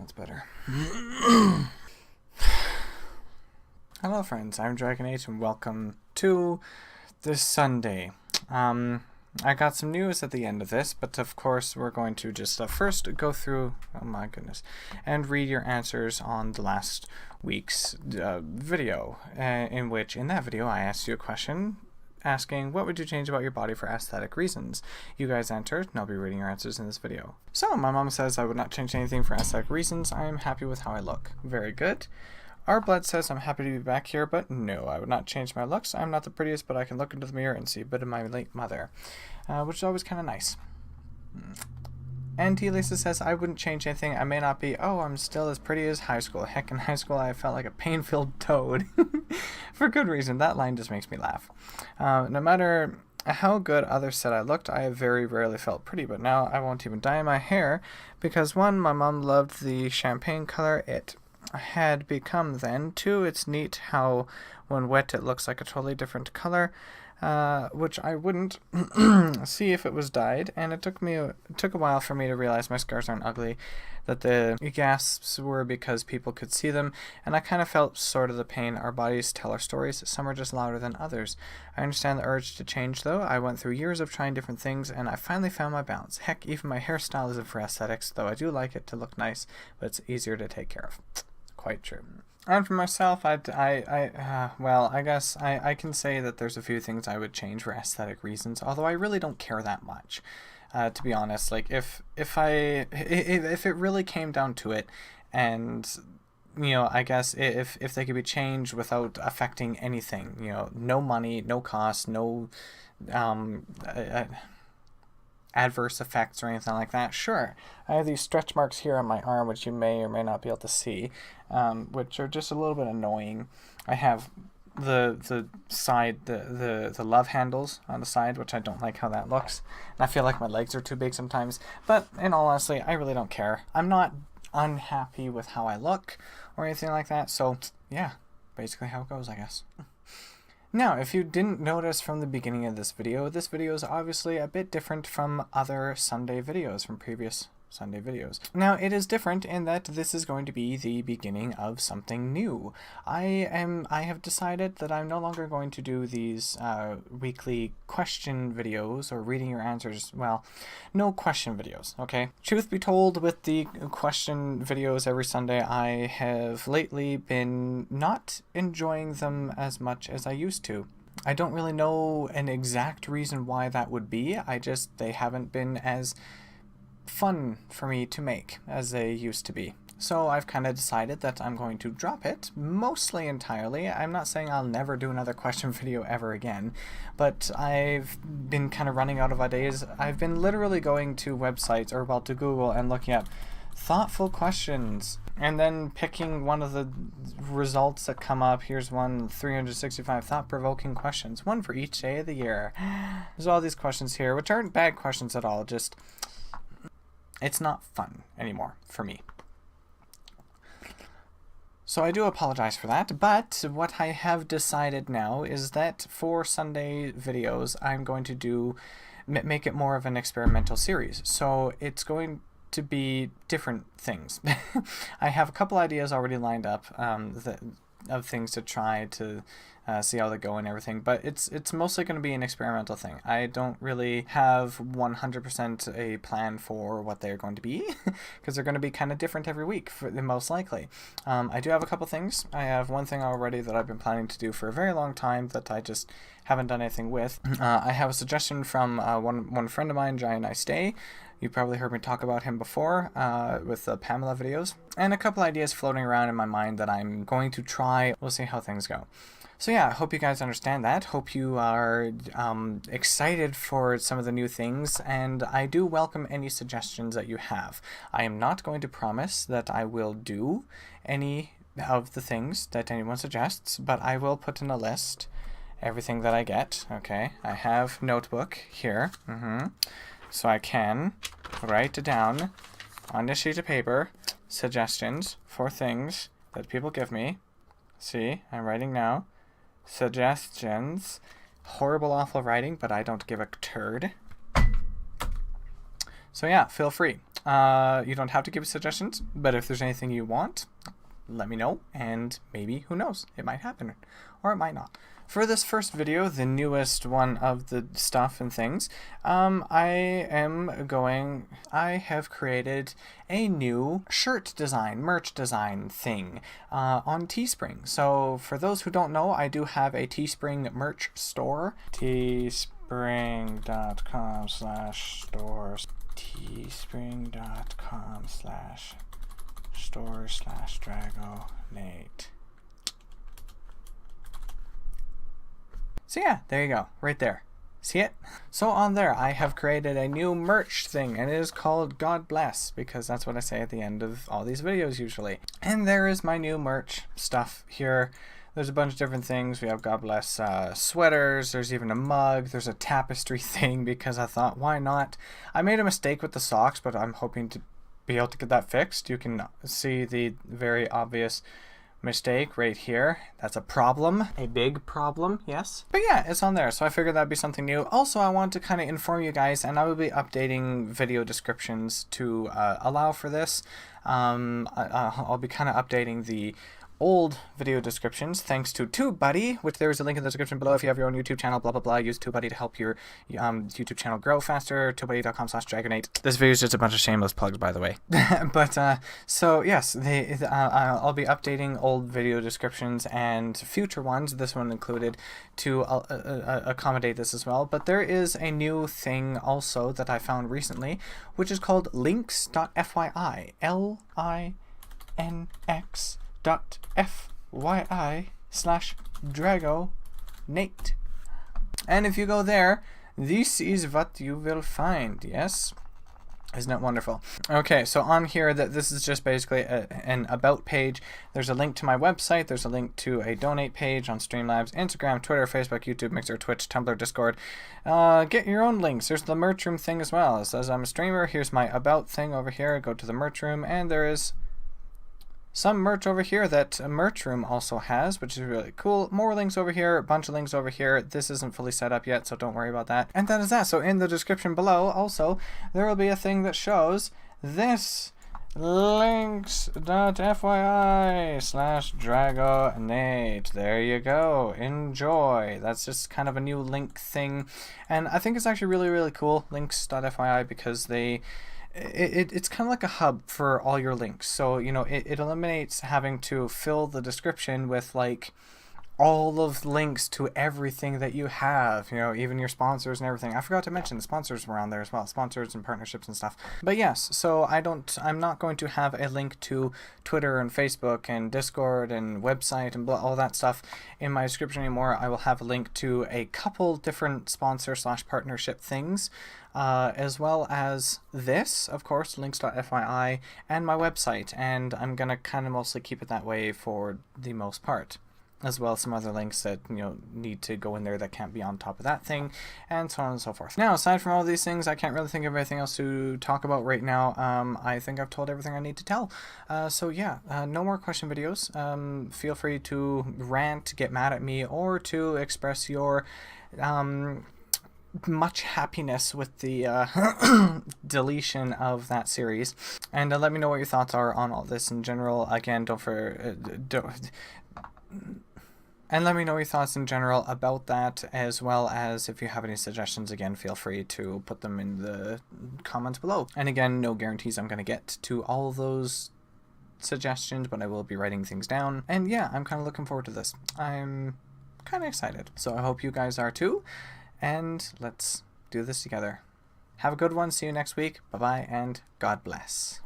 That's better. Hello friends, I'm DragoNate and welcome to this Sunday. I got some news at the end of this, but of course we're going to just first go through, oh my goodness, and read your answers on the last week's video, in that video I asked you a question asking what would you change about your body for aesthetic reasons. You guys answered, and I'll be reading your answers in this video. So my mom says I would not change anything for aesthetic reasons. I am happy with how I look. Very good. Our blood says I'm happy to be back here, but no, I would not change my looks. I'm not the prettiest, but I can look into the mirror and see a bit of my late mother, which is always kind of nice. And T. Lisa says, I wouldn't change anything. I may not be, I'm still as pretty as high school. Heck, in high school I felt like a pain-filled toad. For good reason. That line just makes me laugh. No matter how good others said I looked, I have very rarely felt pretty, but now I won't even dye my hair because 1, my mom loved the champagne color it had become then. 2, it's neat how when wet it looks like a totally different color. Which I wouldn't see if it was dyed, and it took a while for me to realize my scars aren't ugly, that the gasps were because people could see them, and I kind of felt sort of the pain. Our bodies tell our stories. Some are just louder than others. I understand the urge to change, though. I went through years of trying different things, and I finally found my balance. Heck, even my hairstyle isn't for aesthetics, though I do like it to look nice, but it's easier to take care of. Quite true. And for myself, I guess I can say that there's a few things I would change for aesthetic reasons, although I really don't care that much, to be honest. Like, if it really came down to it, and, I guess if they could be changed without affecting anything, no money, no cost, no, adverse effects or anything like that, sure. I have these stretch marks here on my arm, which you may or may not be able to see, which are just a little bit annoying. I have the side, the love handles on the side, which I don't like how that looks. And I feel like my legs are too big sometimes, but in all honesty, I really don't care. I'm not unhappy with how I look or anything like that, so yeah, basically how it goes, I guess. Now, if you didn't notice from the beginning of this video is obviously a bit different from other Sunday videos, from previous Sunday videos. Now, it is different in that this is going to be the beginning of something new. I have decided that I'm no longer going to do these weekly question videos or reading your answers. Well, no question videos, okay? Truth be told, with the question videos every Sunday, I have lately been not enjoying them as much as I used to. I don't really know an exact reason why that would be. They haven't been as fun for me to make as they used to be. So I've kind of decided that I'm going to drop it, mostly entirely. I'm not saying I'll never do another question video ever again, but I've been kind of running out of ideas. I've been literally going to websites, or to Google, and looking up thoughtful questions, and then picking one of the results that come up. Here's one, 365 thought-provoking questions, one for each day of the year. There's all these questions here, which aren't bad questions at all, just it's not fun anymore for me. So I do apologize for that, but what I have decided now is that for Sunday videos, I'm going to make it more of an experimental series. So it's going to be different things. I have a couple ideas already lined up of things to try to see how they go and everything, but it's mostly going to be an experimental thing. I don't really have 100% a plan for what they're going to be, because they're going to be kind of different every week, most likely. I do have a couple things. I have one thing already that I've been planning to do for a very long time that I just haven't done anything with. I have a suggestion from one friend of mine, Giant Nice Day. You probably heard me talk about him before with the Pamela videos. And a couple ideas floating around in my mind that I'm going to try. We'll see how things go. So yeah, I hope you guys understand that. Hope you are excited for some of the new things, and I do welcome any suggestions that you have. I am not going to promise that I will do any of the things that anyone suggests, but I will put in a list everything that I get. Okay, I have notebook here. So I can write down on a sheet of paper suggestions for things that people give me. See, I'm writing now. Suggestions. Horrible, awful writing, but I don't give a turd. So yeah, feel free. You don't have to give suggestions, but if there's anything you want, let me know, and maybe, who knows, it might happen, or it might not. For this first video, the newest one of the stuff and things, I have created a new shirt design, merch design thing on Teespring. So for those who don't know, I do have a Teespring merch store, teespring.com/stores, teespring.com/store/DragoNate. So yeah, there you go, right there. See it? So on there, I have created a new merch thing, and it is called Godbless, because that's what I say at the end of all these videos usually. And there is my new merch stuff here. There's a bunch of different things. We have Godbless sweaters, there's even a mug, there's a tapestry thing, because I thought, why not? I made a mistake with the socks, but I'm hoping to be able to get that fixed. You can see the very obvious mistake right here. That's a problem, a big problem, yes. But yeah, it's on there, so I figured that'd be something new. Also, I want to kind of inform you guys, and I will be updating video descriptions to allow for this. I'll be kind of updating the old video descriptions thanks to TubeBuddy, which there is a link in the description below if you have your own YouTube channel, blah blah blah. Use TubeBuddy to help your YouTube channel grow faster. TubeBuddy.com/DragoNate. This video is just a bunch of shameless plugs, by the way. But so yes, I'll be updating old video descriptions and future ones, this one included, to accommodate this as well. But there is a new thing also that I found recently, which is called linx.fyi. linx.fyi/DragoNate. And if you go there, this is what you will find, yes? Isn't it wonderful? Okay, so on here, this is just basically an about page. There's a link to my website. There's a link to a donate page on Streamlabs, Instagram, Twitter, Facebook, YouTube, Mixer, Twitch, Tumblr, Discord. Get your own links. There's the merch room thing as well. It says I'm a streamer. Here's my about thing over here. Go to the merch room, and there is some merch over here that a merch room also has, which is really cool. More links over here, a bunch of links over here. This isn't fully set up yet, so don't worry about that. And that is that. So in the description below, also, there will be a thing that shows this linx.fyi/DragoNate. There you go. Enjoy. That's just kind of a new link thing. And I think it's actually really, really cool, linx.fyi, because it's kind of like a hub for all your links. So, you know, it eliminates having to fill the description with like all of links to everything that you have, you know, even your sponsors and everything. I forgot to mention the sponsors were on there as well, sponsors and partnerships and stuff. But yes, so I'm not going to have a link to Twitter and Facebook and Discord and website and all that stuff in my description anymore. I will have a link to a couple different sponsor/partnership things, as well as this, of course, linx.fyi, and my website. And I'm gonna kind of mostly keep it that way for the most part, as well as some other links that, you know, need to go in there that can't be on top of that thing, and so on and so forth. Now, aside from all these things, I can't really think of anything else to talk about right now. I think I've told everything I need to tell. So yeah, no more question videos. Feel free to rant, get mad at me, or to express your much happiness with the deletion of that series, and let me know what your thoughts are on all this in general. Again, and let me know your thoughts in general about that, as well as if you have any suggestions. Again, feel free to put them in the comments below. And again, no guarantees I'm going to get to all those suggestions, but I will be writing things down. And yeah, I'm kind of looking forward to this. I'm kind of excited. So I hope you guys are too. And let's do this together. Have a good one. See you next week. Bye-bye, and God bless.